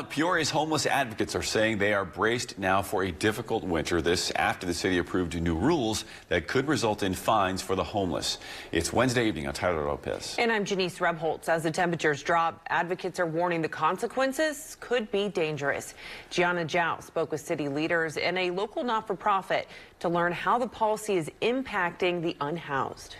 Peoria's homeless advocates are saying they are braced now for a difficult winter. This after the city approved new rules that could result in fines for the homeless. It's Wednesday evening. I'm Tyler Lopez. And I'm Janice Rebholtz. As the temperatures drop, advocates are warning the consequences could be dangerous. Gianna Zhao spoke with city leaders and a local not-for-profit to learn how the policy is impacting the unhoused.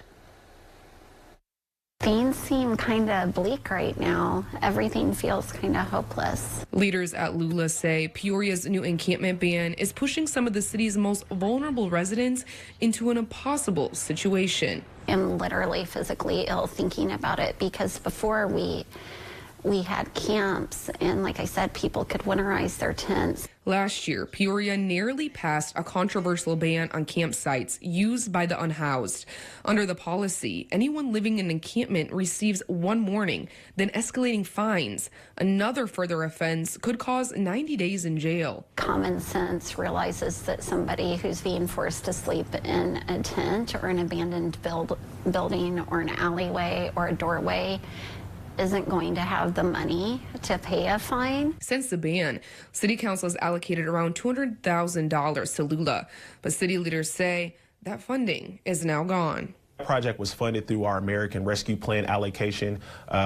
Things seem kind of bleak right now. Everything feels kind of hopeless. Leaders at Lula say Peoria's new encampment ban is pushing some of the city's most vulnerable residents into an impossible situation. I'm literally physically ill thinking about it because before we had camps and, like I said, people could winterize their tents. Last year, Peoria narrowly passed a controversial ban on campsites used by the unhoused. Under the policy, anyone living in an encampment receives one warning, then escalating fines. Another further offense could cause 90 days in jail. Common sense realizes that somebody who's being forced to sleep in a tent or an abandoned building or an alleyway or a doorway isn't going to have the money to pay a fine. Since the ban, City Council has allocated around $200,000 to Lula, but city leaders say that funding is now gone. The project was funded through our American Rescue Plan allocation,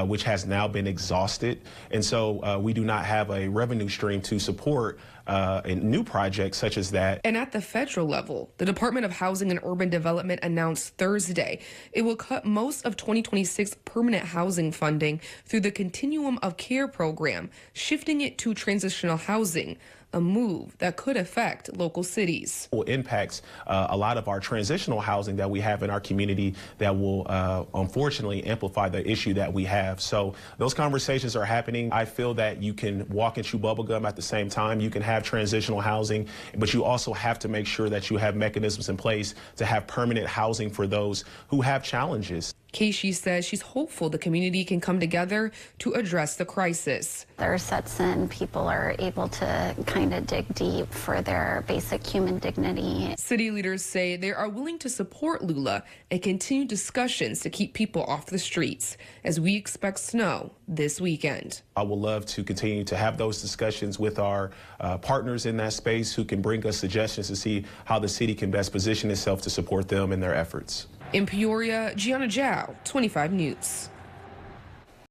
which has now been exhausted. And so we do not have a revenue stream to support a new project such as that. And at the federal level, the Department of Housing and Urban Development announced Thursday it will cut most of 2026 permanent housing funding through the Continuum of Care program, shifting it to transitional housing, a move that could affect local cities. It impacts a lot of our transitional housing that we have in our community that will unfortunately amplify the issue that we have. So those conversations are happening. I feel that you can walk and chew bubblegum at the same time. You can have transitional housing, but you also have to make sure that you have mechanisms in place to have permanent housing for those who have challenges. Keishi says she's hopeful the community can come together to address the crisis. There sets in, people are able to kind of dig deep for their basic human dignity. City leaders say they are willing to support Lula and continue discussions to keep people off the streets as we expect snow this weekend. I would love to continue to have those discussions with our partners in that space who can bring us suggestions to see how the city can best position itself to support them in their efforts. In Peoria, Gianna Zhao, 25 News.